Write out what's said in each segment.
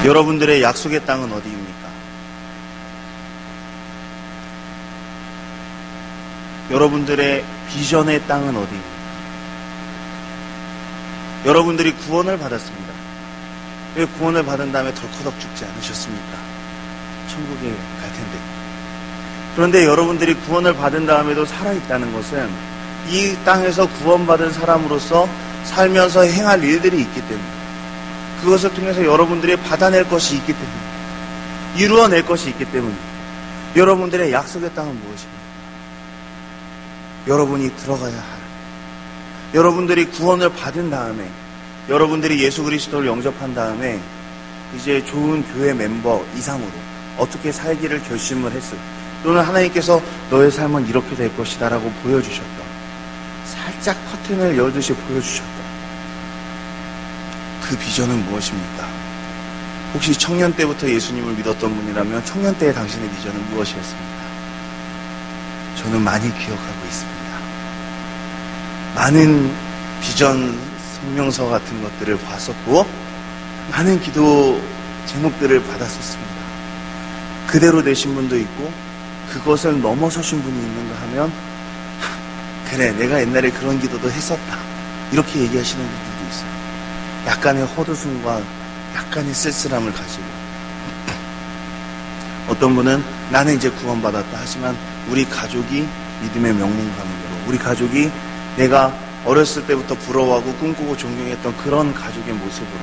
여러분들의 약속의 땅은 어디입니까? 여러분들의 비전의 땅은 어디입니까? 여러분들이 구원을 받았습니다. 왜 구원을 받은 다음에 덜커덕 죽지 않으셨습니까? 천국에 갈 텐데. 그런데 여러분들이 구원을 받은 다음에도 살아있다는 것은 이 땅에서 구원받은 사람으로서 살면서 행할 일들이 있기 때문에, 그것을 통해서 여러분들이 받아낼 것이 있기 때문에, 이루어낼 것이 있기 때문에, 여러분들의 약속의 땅은 무엇입니까? 여러분이 들어가야 할, 여러분들이 구원을 받은 다음에, 여러분들이 예수 그리스도를 영접한 다음에 이제 좋은 교회 멤버 이상으로 어떻게 살기를 결심을 했을, 또는 하나님께서 너의 삶은 이렇게 될 것이다 라고 보여주셨던, 살짝 커튼을 열듯이 보여주셨던 그 비전은 무엇입니까? 혹시 청년 때부터 예수님을 믿었던 분이라면 청년 때의 당신의 비전은 무엇이었습니까? 저는 많이 기억하고 있습니다. 많은 비전 성명서 같은 것들을 봤었고, 많은 기도 제목들을 받았었습니다. 그대로 되신 분도 있고, 그것을 넘어서신 분이 있는가 하면, 그래, 내가 옛날에 그런 기도도 했었다, 이렇게 얘기하시는 분들도 있어요. 약간의 헛웃음과 약간의 쓸쓸함을 가지고. 어떤 분은 나는 이제 구원받았다 하지만 우리 가족이 믿음의 명문가문으로, 우리 가족이 내가 어렸을 때부터 부러워하고 꿈꾸고 존경했던 그런 가족의 모습으로,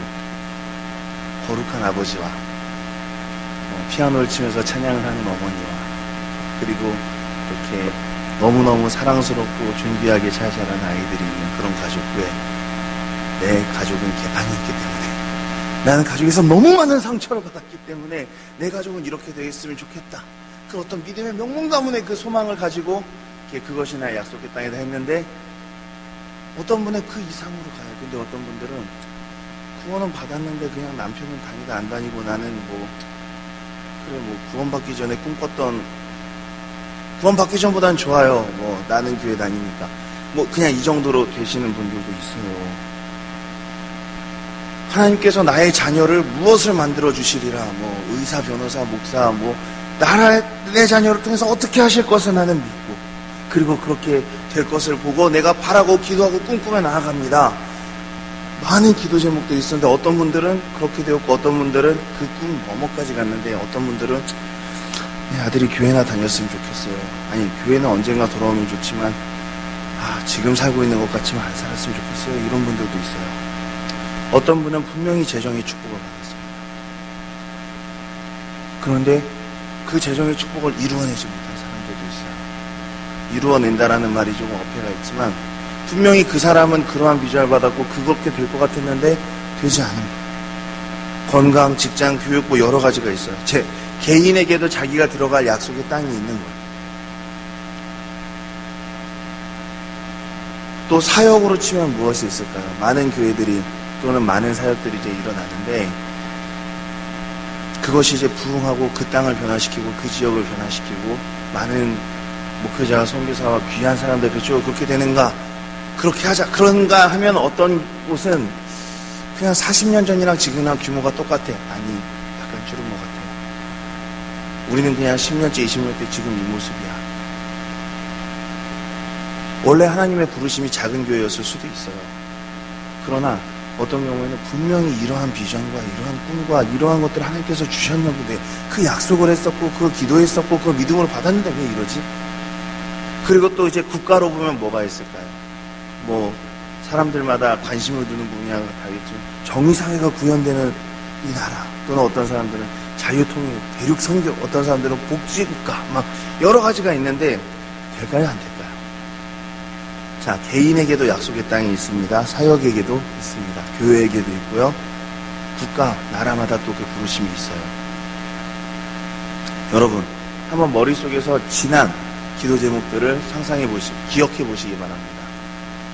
거룩한 아버지와 피아노를 치면서 찬양을 하는 어머니와, 그리고 이렇게 너무너무 사랑스럽고 존귀하게 잘 자란 아이들이 있는 그런 가족부에 내 가족은 개판이 있기 때문에, 나는 가족에서 너무 많은 상처를 받았기 때문에 내 가족은 이렇게 되었으면 좋겠다, 그 어떤 믿음의 명문가문의 그 소망을 가지고 그것이 나의 약속의 땅이다 했는데, 어떤 분은 그 이상으로 가요. 근데 어떤 분들은 구원은 받았는데 그냥 남편은 다니다 안 다니고, 나는 그래 구원받기 전에 꿈꿨던, 구원받기 전보단 좋아요, 나는 교회 다니니까, 그냥 이 정도로 되시는 분들도 있어요. 하나님께서 나의 자녀를 무엇을 만들어 주시리라, 의사, 변호사, 목사, 내 자녀를 통해서 어떻게 하실 것을 나는 믿고, 그리고 그렇게 될 것을 보고 내가 바라고 기도하고 꿈꾸며 나아갑니다. 많은 기도 제목들이 있었는데, 어떤 분들은 그렇게 되었고, 어떤 분들은 그 꿈 너머까지 갔는데, 어떤 분들은 내 아들이 교회나 다녔으면 좋겠어요. 아니, 교회는 언젠가 돌아오면 좋지만 지금 살고 있는 것 같지만 안 살았으면 좋겠어요. 이런 분들도 있어요. 어떤 분은 분명히 재정의 축복을 받았습니다. 그런데 그 재정의 축복을 이루어내지 못한 사람들도 있어요. 이루어낸다라는 말이 조금 어폐가 있지만, 분명히 그 사람은 그러한 비전을 받았고 그렇게 될 것 같았는데 되지 않은 거예요. 건강, 직장, 교육, 여러 가지가 있어요. 개인에게도 자기가 들어갈 약속의 땅이 있는 거예요. 또 사역으로 치면 무엇이 있을까요? 많은 교회들이, 또는 많은 사역들이 이제 일어나는데, 그것이 이제 부흥하고 그 땅을 변화시키고 그 지역을 변화시키고 많은 목회자와 선교사와 귀한 사람들, 그렇죠? 그렇게 되는가? 그렇게 하자. 그런가 하면 어떤 곳은 그냥 40년 전이랑 지금이랑 규모가 똑같아. 아니, 약간 줄은 것 같아요. 우리는 그냥 10년째, 20년째 지금 이 모습이야. 원래 하나님의 부르심이 작은 교회였을 수도 있어요. 그러나 어떤 경우에는 분명히 이러한 비전과 이러한 꿈과 이러한 것들을 하나님께서 주셨나 보네. 그 약속을 했었고, 그 기도했었고, 그 믿음을 받았는데 왜 이러지? 그리고 또 이제 국가로 보면 뭐가 있을까요? 사람들마다 관심을 두는 분야가 다겠죠. 정의사회가 구현되는 이 나라, 또는 어떤 사람들은 자유통일, 대륙선교, 어떤 사람들은 복지국가, 여러 가지가 있는데 될까요? 안 될까요? 자, 개인에게도 약속의 땅이 있습니다. 사역에게도 있습니다. 교회에게도 있고요. 국가, 나라마다 또 그 부르심이 있어요. 여러분, 한번 머릿속에서 지난 기도 제목들을 상상해 보시고 기억해 보시기 바랍니다.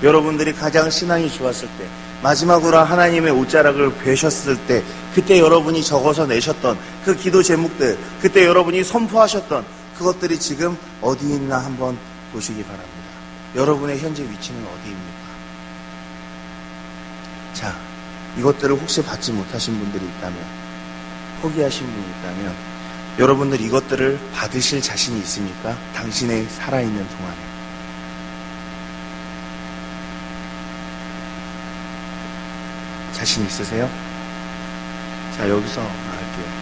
여러분들이 가장 신앙이 좋았을 때, 마지막으로 하나님의 옷자락을 베셨을 때, 그때 여러분이 적어서 내셨던 그 기도 제목들, 그때 여러분이 선포하셨던 그것들이 지금 어디 있나 한번 보시기 바랍니다. 여러분의 현재 위치는 어디입니까? 자, 이것들을 혹시 받지 못하신 분들이 있다면 포기하신 분이 있다면 여러분들 이것들을 받으실 자신이 있습니까? 당신의 살아있는 동안에. 자신 있으세요? 자, 여기서 말할게요.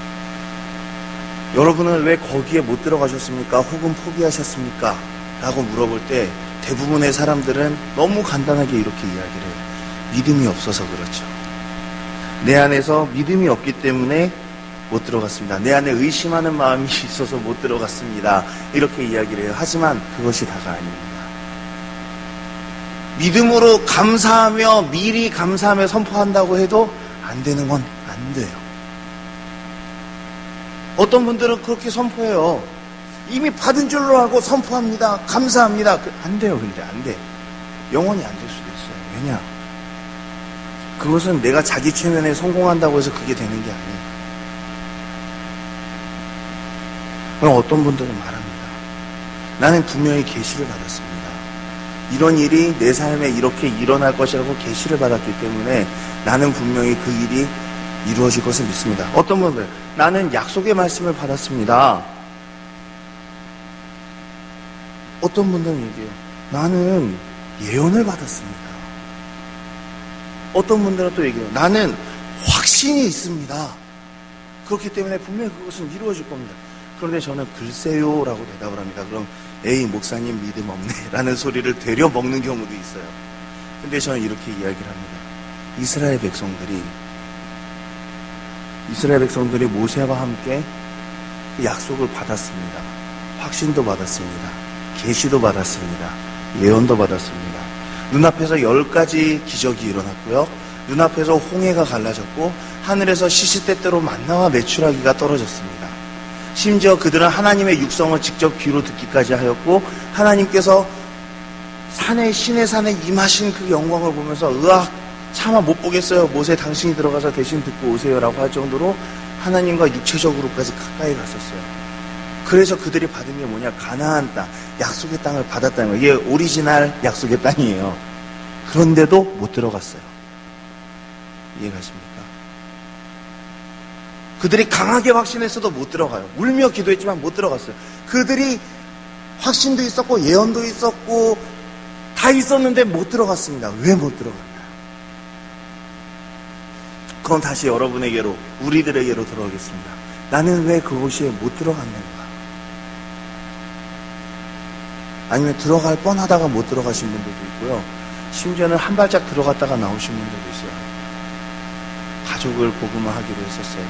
여러분은 왜 거기에 못 들어가셨습니까? 혹은 포기하셨습니까? 라고 물어볼 때 대부분의 사람들은 너무 간단하게 이렇게 이야기를 해요. 믿음이 없어서 그렇죠. 내 안에서 믿음이 없기 때문에 못 들어갔습니다. 내 안에 의심하는 마음이 있어서 못 들어갔습니다. 이렇게 이야기를 해요. 하지만 그것이 다가 아닙니다. 믿음으로 감사하며 미리 감사하며 선포한다고 해도 안 되는 건 안 돼요. 어떤 분들은 그렇게 선포해요. 이미 받은 줄로 알고 선포합니다. 감사합니다. 안 돼요. 근데 안 돼. 영원히 안 될 수도 있어요. 왜냐? 그것은 내가 자기 최면에 성공한다고 해서 그게 되는 게 아니에요. 그럼 어떤 분들은 말합니다. 나는 분명히 계시를 받았습니다. 이런 일이 내 삶에 이렇게 일어날 것이라고 계시를 받았기 때문에 나는 분명히 그 일이 이루어질 것을 믿습니다. 어떤 분들, 나는 약속의 말씀을 받았습니다. 어떤 분들은 얘기해요. 나는 예언을 받았습니다. 어떤 분들은 또 얘기해요. 나는 확신이 있습니다. 그렇기 때문에 분명히 그것은 이루어질 겁니다. 그런데 저는 글쎄요 라고 대답을 합니다. 그럼 에이 목사님 믿음 없네 라는 소리를 되려 먹는 경우도 있어요. 근데 저는 이렇게 이야기를 합니다. 이스라엘 백성들이 모세와 함께 그 약속을 받았습니다. 확신도 받았습니다. 계시도 받았습니다. 예언도 받았습니다. 눈앞에서 10가지 기적이 일어났고요. 눈앞에서 홍해가 갈라졌고 하늘에서 시시때때로 만나와 메추라기가 떨어졌습니다. 심지어 그들은 하나님의 육성을 직접 귀로 듣기까지 하였고 하나님께서 신의 산에 임하신 그 영광을 보면서 으악 차마 못 보겠어요. 모세 당신이 들어가서 대신 듣고 오세요 라고 할 정도로 하나님과 육체적으로까지 가까이 갔었어요. 그래서 그들이 받은 게 뭐냐? 가나안 땅, 약속의 땅을 받았다는 거예요. 이게 오리지널 약속의 땅이에요. 그런데도 못 들어갔어요. 이해가십니까? 그들이 강하게 확신했어도 못 들어가요. 울며 기도했지만 못 들어갔어요. 그들이 확신도 있었고 예언도 있었고 다 있었는데 못 들어갔습니다. 왜 못 들어갔나요? 그럼 다시 여러분에게로, 우리들에게로 들어오겠습니다. 나는 왜 그곳에 못 들어갔는가? 아니면 들어갈 뻔하다가 못 들어가신 분들도 있고요. 심지어는 한 발짝 들어갔다가 나오신 분들도 있어요. 가족을 복음화하기로 했었어요.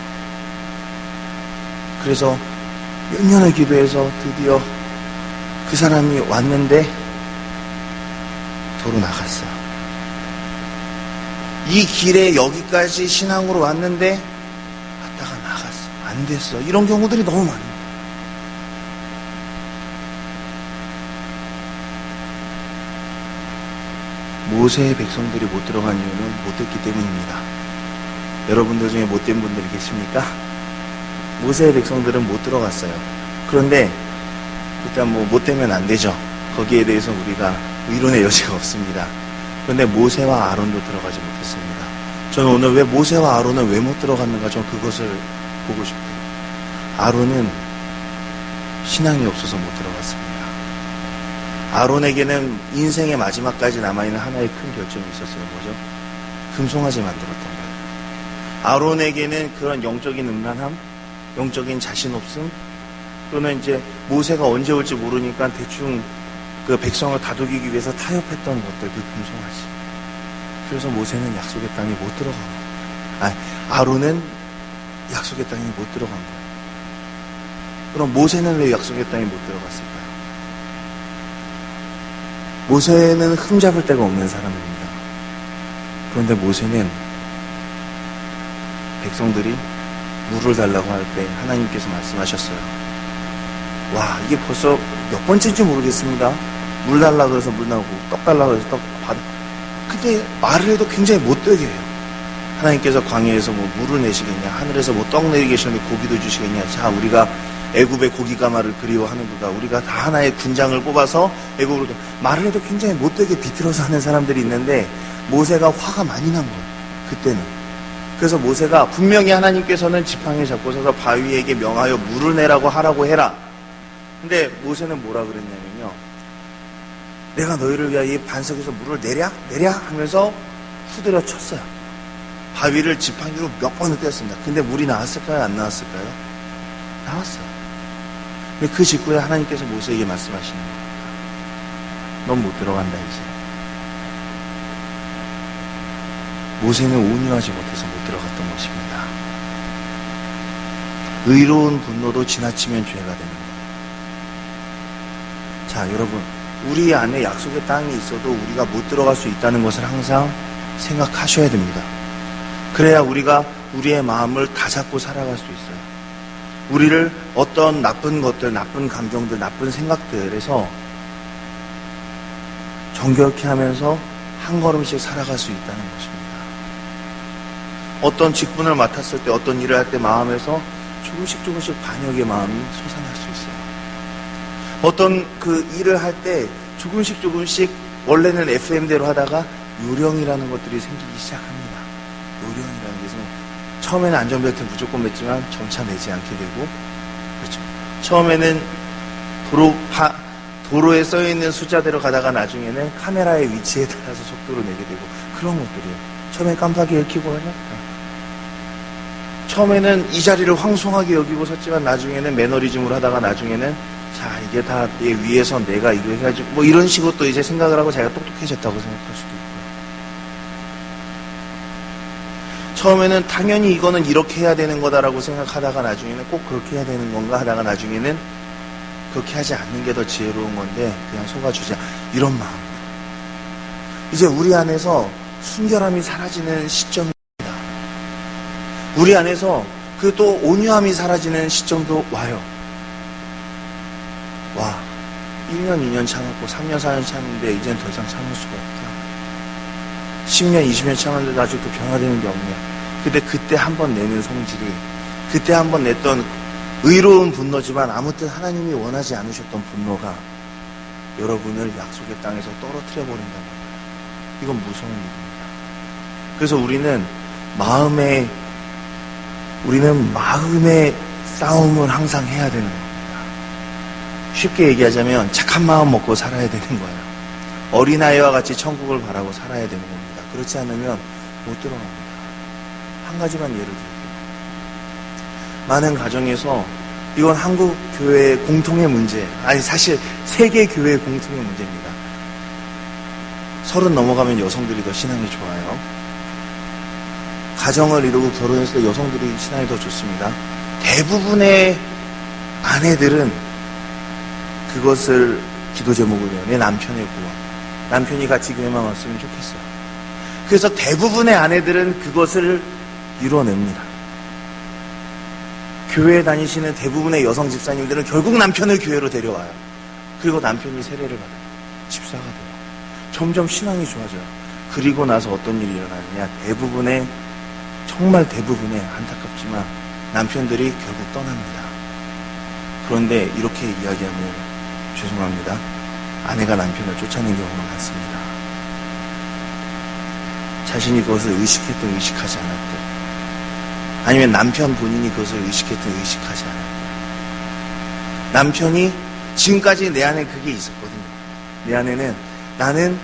그래서 몇 년을 기도해서 드디어 그 사람이 왔는데 도로 나갔어요. 이 길에 여기까지 신앙으로 왔는데 왔다가 나갔어. 안 됐어. 이런 경우들이 너무 많아요. 모세의 백성들이 못 들어간 이유는 못됐기 때문입니다. 여러분들 중에 못된 분들이 계십니까? 모세의 백성들은 못 들어갔어요. 그런데 일단 못되면 안 되죠. 거기에 대해서 우리가 의론의 여지가 없습니다. 그런데 모세와 아론도 들어가지 못했습니다. 저는 오늘 왜 모세와 아론은 왜 못 들어갔는가, 저는 그것을 보고 싶어요. 아론은 신앙이 없어서 못 들어갔습니다. 아론에게는 인생의 마지막까지 남아있는 하나의 큰 결점이 있었어요. 뭐죠? 금송아지 만들었던 거예요. 아론에게는 그런 영적인 음란함, 영적인 자신 없음, 또는 이제 모세가 언제 올지 모르니까 대충 그 백성을 다독이기 위해서 타협했던 것들, 그 금송아지. 그래서 모세는 약속의 땅에 못 들어간 거예요. 아론은 약속의 땅에 못 들어간 거예요. 그럼 모세는 왜 약속의 땅에 못 들어갔을까요? 모세는 흠잡을 데가 없는 사람입니다. 그런데 모세는 백성들이 물을 달라고 할 때 하나님께서 말씀하셨어요. 와, 이게 벌써 몇 번째인지 모르겠습니다. 물 달라고 해서 물 나오고 떡 달라고 해서 떡 받아. 근데 말을 해도 굉장히 못되게 해요. 하나님께서 광야에서 물을 내시겠냐, 하늘에서 떡 내리게 하시는데 고기도 주시겠냐. 자, 우리가 애굽의 고기가마를 그리워하는구나. 우리가 다 하나의 군장을 뽑아서 애굽으로. 말을 해도 굉장히 못되게 비틀어서 하는 사람들이 있는데 모세가 화가 많이 난 거예요. 그때는. 그래서 모세가 분명히 하나님께서는 지팡이 잡고 서서 바위에게 명하여 물을 내라고 하라고 해라. 근데 모세는 뭐라 그랬냐면요. 내가 너희를 위하여 이 반석에서 물을 내랴 하면서 후드려 쳤어요. 바위를 지팡이로 몇 번을 떼었습니다. 근데 물이 나왔을까요? 안 나왔을까요? 나왔어요. 근데 그 직후에 하나님께서 모세에게 말씀하시는 겁니다. 넌 못 들어간다 이제. 모세는 온유하지 못해서 못 들어갔던 것입니다. 의로운 분노도 지나치면 죄가 되는 거예요. 자, 여러분, 우리 안에 약속의 땅이 있어도 우리가 못 들어갈 수 있다는 것을 항상 생각하셔야 됩니다. 그래야 우리가 우리의 마음을 다잡고 살아갈 수 있어요. 우리를 어떤 나쁜 것들, 나쁜 감정들, 나쁜 생각들에서 정결케 하면서 한 걸음씩 살아갈 수 있다는 것입니다. 어떤 직분을 맡았을 때, 어떤 일을 할 때 마음에서 조금씩 반역의 마음이 솟아날 수 있어요. 어떤 그 일을 할 때 조금씩 원래는 FM대로 하다가 요령이라는 것들이 생기기 시작합니다. 요령이라는 것은 처음에는 안전벨트 무조건 맸지만 점차 매지 않게 되고, 그렇죠. 처음에는 도로에 써있는 숫자대로 가다가 나중에는 카메라의 위치에 따라서 속도를 내게 되고, 그런 것들이에요. 처음에 깜빡이를 켜고 하냐? 처음에는 이 자리를 황송하게 여기고 섰지만 나중에는 매너리즘으로 하다가 나중에는 자, 이게 다 내 위에서 내가 이거 해가지고 뭐 이런 식으로 또 이제 생각을 하고 자기가 똑똑해졌다고 생각할 수도 있고요. 처음에는 당연히 이거는 이렇게 해야 되는 거다라고 생각하다가 나중에는 꼭 그렇게 해야 되는 건가 하다가 나중에는 그렇게 하지 않는 게 더 지혜로운 건데 그냥 속아주자, 이런 마음. 이제 우리 안에서 순결함이 사라지는 시점입니다. 우리 안에서 그 또 온유함이 사라지는 시점도 와요. 와, 1년, 2년 참았고 3년, 4년 참았는데 이제는 더 이상 참을 수가 없다. 10년, 20년 참았는데 아직도 변화되는 게 없네. 근데 그때 한번 내는 성질이, 그때 한번 냈던 의로운 분노지만 아무튼 하나님이 원하지 않으셨던 분노가 여러분을 약속의 땅에서 떨어뜨려 버린다는 거예요. 이건 무서운 일입니다. 그래서 우리는 마음의 싸움을 항상 해야 되는 겁니다. 쉽게 얘기하자면 착한 마음 먹고 살아야 되는 거예요. 어린아이와 같이 천국을 바라고 살아야 되는 겁니다. 그렇지 않으면 못 들어갑니다. 한 가지만 예를 들게요. 많은 가정에서 이건 한국 교회의 공통의 문제, 아니 사실 세계 교회의 공통의 문제입니다. 30 넘어가면 여성들이 더 신앙이 좋아요. 가정을 이루고 결혼했을 때 여성들이 신앙이 더 좋습니다. 대부분의 아내들은 그것을 기도 제목으로 해요. 내 남편의 구원. 남편이 같이 교회만 왔으면 좋겠어요. 그래서 대부분의 아내들은 그것을 이뤄냅니다. 교회에 다니시는 대부분의 여성 집사님들은 결국 남편을 교회로 데려와요. 그리고 남편이 세례를 받아요. 집사가 돼요. 점점 신앙이 좋아져요. 그리고 나서 어떤 일이 일어나느냐. 정말 대부분의 안타깝지만 남편들이 결국 떠납니다. 그런데 이렇게 이야기하면 죄송합니다. 아내가 남편을 쫓아낸 경우가 많습니다. 자신이 그것을 의식했든 의식하지 않았든, 아니면 남편 본인이 그것을 의식했든 의식하지 않았든, 남편이 지금까지 내 안에 그게 있었거든요. 내 안에는 나는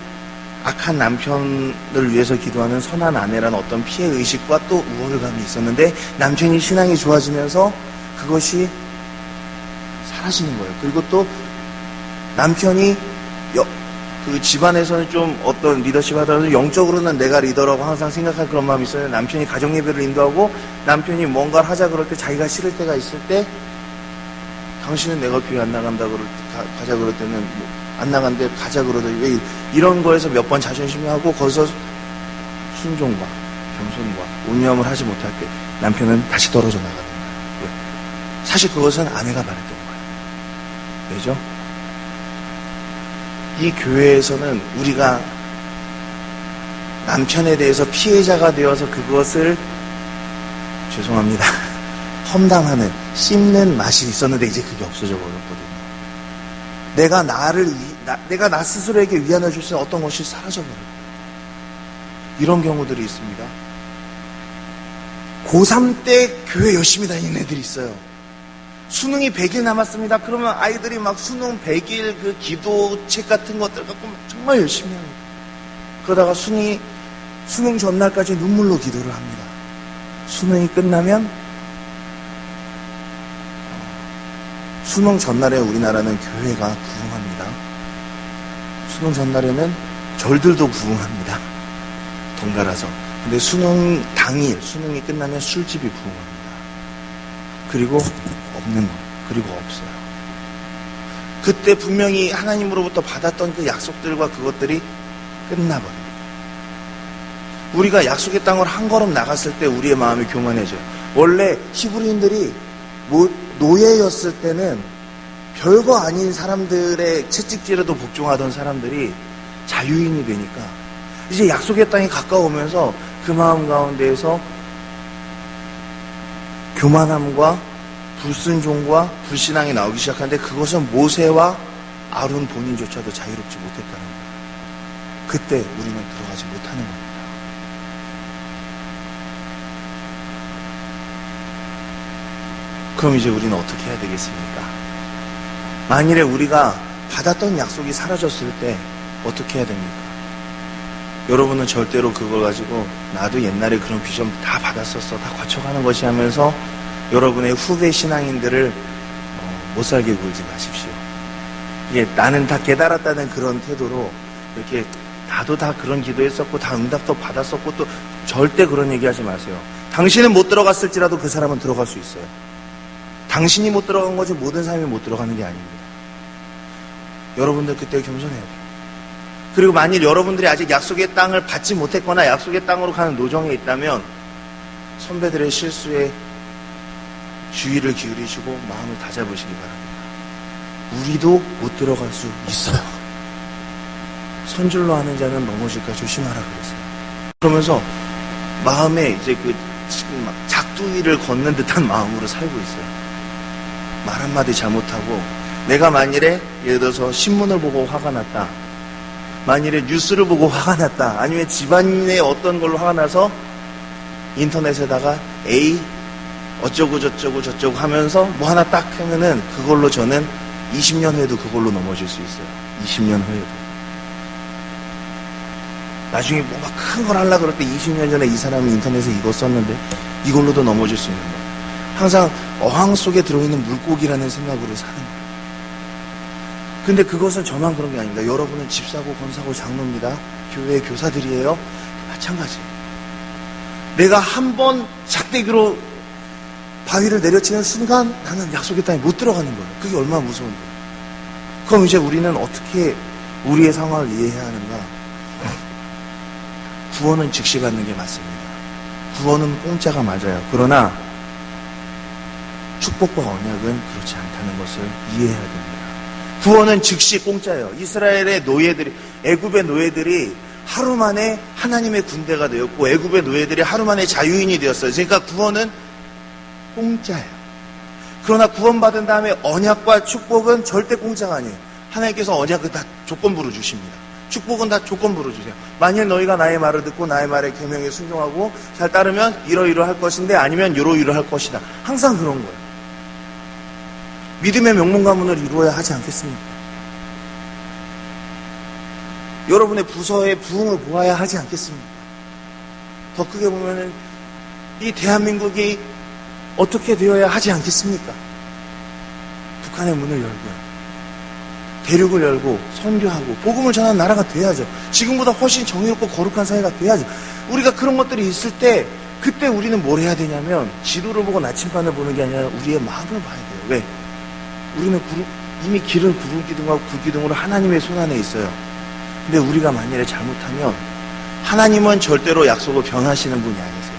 악한 남편을 위해서 기도하는 선한 아내라는 어떤 피해의식과 또 우월감이 있었는데 남편이 신앙이 좋아지면서 그것이 사라지는 거예요. 그리고 또 남편이 그 집안에서는 좀 어떤 리더십 하더라도 영적으로는 내가 리더라고 항상 생각할 그런 마음이 있어요. 남편이 가정예배를 인도하고 남편이 뭔가를 하자 그럴 때 자기가 싫을 때가 있을 때 당신은 내가 교회 안 나간다 가자 그럴 때는 안 나간대 가자 그러더니 왜 이런 거에서 몇 번 자존심이 하고 거기서 순종과 겸손과 온유함을 하지 못할 때 남편은 다시 떨어져 나가는 거예요. 왜? 사실 그것은 아내가 말했던 거예요. 왜죠? 이 교회에서는 우리가 남편에 대해서 피해자가 되어서 그것을 죄송합니다. 험담하는 씹는 맛이 있었는데 이제 그게 없어져 버렸거든요. 내가 나 스스로에게 위안을 줄 수 있는 어떤 것이 사라져버려요. 이런 경우들이 있습니다. 고3 때 교회 열심히 다니는 애들이 있어요. 수능이 100일 남았습니다. 그러면 아이들이 막 수능 100일 그 기도책 같은 것들 갖고 정말 열심히 합니다. 그러다가 수능 전날까지 눈물로 기도를 합니다. 수능이 끝나면 수능 전날에 우리나라는 교회가 부흥합니다. 수능 전날에는 절들도 부흥합니다. 덩달아서. 근데 수능 당일, 수능이 끝나면 술집이 부흥합니다. 그리고 없는 거예요. 그리고 없어요. 그때 분명히 하나님으로부터 받았던 그 약속들과 그것들이 끝나버려요. 우리가 약속의 땅으로 한 걸음 나갔을 때 우리의 마음이 교만해져요. 원래 히브리인들이 노예였을 때는 별거 아닌 사람들의 채찍질에도 복종하던 사람들이 자유인이 되니까 이제 약속의 땅이 가까우면서 그 마음 가운데에서 교만함과 불순종과 불신앙이 나오기 시작하는데 그것은 모세와 아론 본인조차도 자유롭지 못했다는 거예요. 그때 우리는 들어가지 못하는 겁니다. 그럼 이제 우리는 어떻게 해야 되겠습니까? 만일에 우리가 받았던 약속이 사라졌을 때 어떻게 해야 됩니까? 여러분은 절대로 그걸 가지고 나도 옛날에 그런 비전 다 받았었어, 다 거쳐가는 것이 하면서 여러분의 후배 신앙인들을 못 살게 굴지 마십시오. 이게 나는 다 깨달았다는 그런 태도로 이렇게 나도 다 그런 기도했었고 다 응답도 받았었고 또 절대 그런 얘기하지 마세요. 당신은 못 들어갔을지라도 그 사람은 들어갈 수 있어요. 당신이 못 들어간 거지 모든 사람이 못 들어가는 게 아닙니다. 여러분들 그때 겸손해야 돼요. 그리고 만일 여러분들이 아직 약속의 땅을 받지 못했거나 약속의 땅으로 가는 노정에 있다면 선배들의 실수에 주의를 기울이시고 마음을 다잡으시기 바랍니다. 우리도 못 들어갈 수 있어요. 손질로 하는 자는 넘어질까 조심하라 그랬어요. 그러면서 마음에 이제 지금 막 작두위를 걷는 듯한 마음으로 살고 있어요. 말 한마디 잘못하고 내가 만일에 예를 들어서 신문을 보고 화가 났다, 만일에 뉴스를 보고 화가 났다, 아니면 집안의 어떤 걸로 화가 나서 인터넷에다가 A 어쩌고 저쩌고 하면서 뭐 하나 딱 하면은 그걸로 저는 20년 후에도 그걸로 넘어질 수 있어요. 20년 후에도. 나중에 뭔가 큰 걸 하려고 그럴 때 20년 전에 이 사람이 인터넷에 이거 썼는데 이걸로도 넘어질 수 있는 거예요. 항상 어항 속에 들어있는 물고기라는 생각으로 사는 거예요. 근데 그것은 저만 그런 게 아닙니다. 여러분은 집사고 권사고 장로입니다. 교회 교사들이에요. 마찬가지예요. 내가 한 번 작대기로 바위를 내려치는 순간 나는 약속의 땅에 못 들어가는 거예요. 그게 얼마나 무서운데. 그럼 이제 우리는 어떻게 우리의 상황을 이해해야 하는가? 구원은 즉시 받는 게 맞습니다. 구원은 공짜가 맞아요. 그러나 축복과 언약은 그렇지 않다는 것을 이해해야 됩니다. 구원은 즉시 공짜예요. 이스라엘의 노예들이, 애굽의 노예들이 하루 만에 하나님의 군대가 되었고 애굽의 노예들이 하루 만에 자유인이 되었어요. 그러니까 구원은 공짜예요. 그러나 구원받은 다음에 언약과 축복은 절대 공짜가 아니에요. 하나님께서 언약을 다 조건부로 주십니다. 축복은 다 조건부로 주세요. 만일 너희가 나의 말을 듣고 나의 말에 계명에 순종하고 잘 따르면 이러이러할 것인데 아니면 이러이러할 것이다. 항상 그런 거예요. 믿음의 명문 가문을 이루어야 하지 않겠습니까? 여러분의 부서의 부흥을 보아야 하지 않겠습니까? 더 크게 보면은 이 대한민국이 어떻게 되어야 하지 않겠습니까? 북한의 문을 열고요. 대륙을 열고 선교하고 복음을 전하는 나라가 돼야죠. 지금보다 훨씬 정의롭고 거룩한 사회가 돼야죠. 우리가 그런 것들이 있을 때 그때 우리는 뭘 해야 되냐면 지도를 보고 나침반을 보는 게 아니라 우리의 마음을 봐야 돼요. 왜? 우리는 이미 길은 구르기둥하고 굴기둥으로 하나님의 손안에 있어요. 근데 우리가 만일에 잘못하면 하나님은 절대로 약속을 변하시는 분이 아니세요.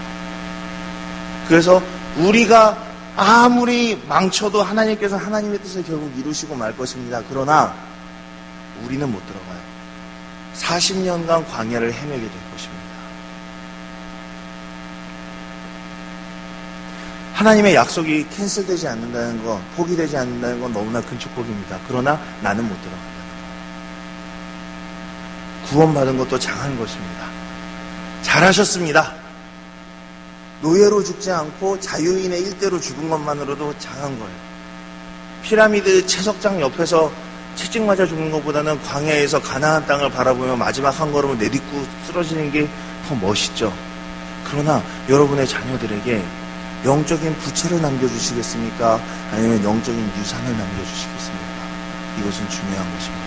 그래서 우리가 아무리 망쳐도 하나님께서 하나님의 뜻을 결국 이루시고 말 것입니다. 그러나 우리는 못 들어가요. 40년간 광야를 헤매게 될 것입니다. 하나님의 약속이 캔슬되지 않는다는 건, 포기되지 않는다는 건 너무나 큰 축복입니다. 그러나 나는 못 들어간다는 거예요. 구원받은 것도 장한 것입니다. 잘하셨습니다. 노예로 죽지 않고 자유인의 일대로 죽은 것만으로도 장한 거예요. 피라미드 채석장 옆에서 채찍 맞아 죽는 것보다는 광야에서 가나안 땅을 바라보며 마지막 한 걸음을 내딛고 쓰러지는 게 더 멋있죠. 그러나 여러분의 자녀들에게 영적인 부채를 남겨주시겠습니까? 아니면 영적인 유산을 남겨주시겠습니까? 이것은 중요한 것입니다.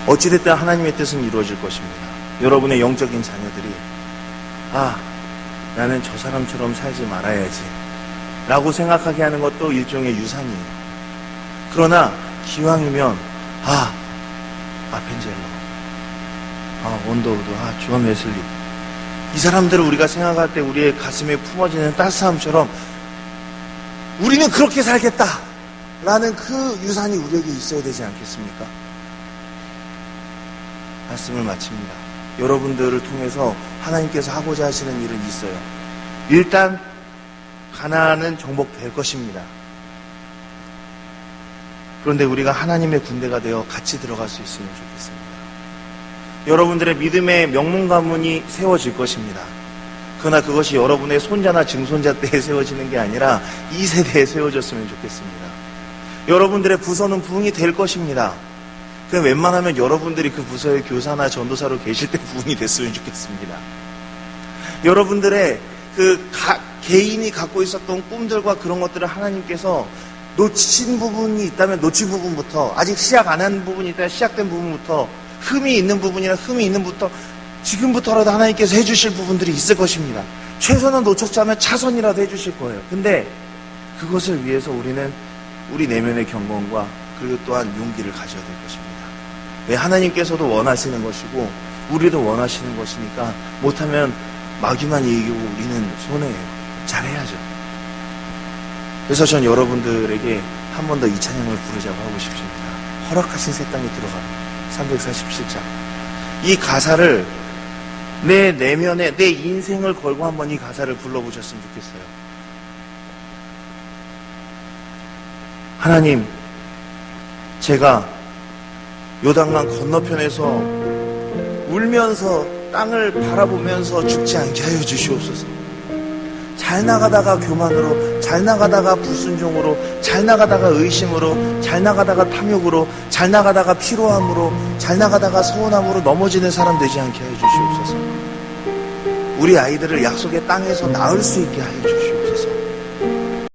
어찌됐든 하나님의 뜻은 이루어질 것입니다. 여러분의 영적인 자녀들이 나는 저 사람처럼 살지 말아야지 라고 생각하게 하는 것도 일종의 유산이에요. 그러나 기왕이면 아펜젤러, 원더우드, 존 웨슬리, 이 사람들을 우리가 생각할 때 우리의 가슴에 품어지는 따스함처럼 우리는 그렇게 살겠다 라는 그 유산이 우리에게 있어야 되지 않겠습니까? 말씀을 마칩니다. 여러분들을 통해서 하나님께서 하고자 하시는 일은 있어요. 일단 가나안은 정복될 것입니다. 그런데 우리가 하나님의 군대가 되어 같이 들어갈 수 있으면 좋겠습니다. 여러분들의 믿음의 명문 가문이 세워질 것입니다. 그러나 그것이 여러분의 손자나 증손자 때에 세워지는 게 아니라 이 세대에 세워졌으면 좋겠습니다. 여러분들의 부서는 부흥이 될 것입니다. 그럼 웬만하면 여러분들이 그 부서의 교사나 전도사로 계실 때 부흥이 됐으면 좋겠습니다. 여러분들의 개인이 갖고 있었던 꿈들과 그런 것들을 하나님께서 놓친 부분이 있다면 놓친 부분부터, 아직 시작 안 한 부분이 있다면 시작된 부분부터, 흠이 있는 부분이나 흠이 있는 부분부터 지금부터라도 하나님께서 해주실 부분들이 있을 것입니다. 최선을 놓쳤자면 차선이라도 해주실 거예요. 근데 그것을 위해서 우리는 우리 내면의 경건과 그리고 또한 용기를 가져야 될 것입니다. 왜? 하나님께서도 원하시는 것이고 우리도 원하시는 것이니까 못하면 마귀만 이기고 우리는 손해예요. 잘해야죠. 그래서 전 여러분들에게 한 번 더 이 찬양을 부르자고 하고 싶습니다. 허락하신 새 땅에 들어갑니다. 347장. 이 가사를 내 내면에 내 인생을 걸고 한번 이 가사를 불러보셨으면 좋겠어요. 하나님, 제가 요단강 건너편에서 울면서 땅을 바라보면서 죽지 않게 하여 주시옵소서. 잘 나가다가 교만으로, 잘 나가다가 불순종으로, 잘 나가다가 의심으로, 잘 나가다가 탐욕으로, 잘 나가다가 피로함으로, 잘 나가다가 서운함으로 넘어지는 사람 되지 않게 하여 주시옵소서. 우리 아이들을 약속의 땅에서 낳을 수 있게 하여 주시옵소서.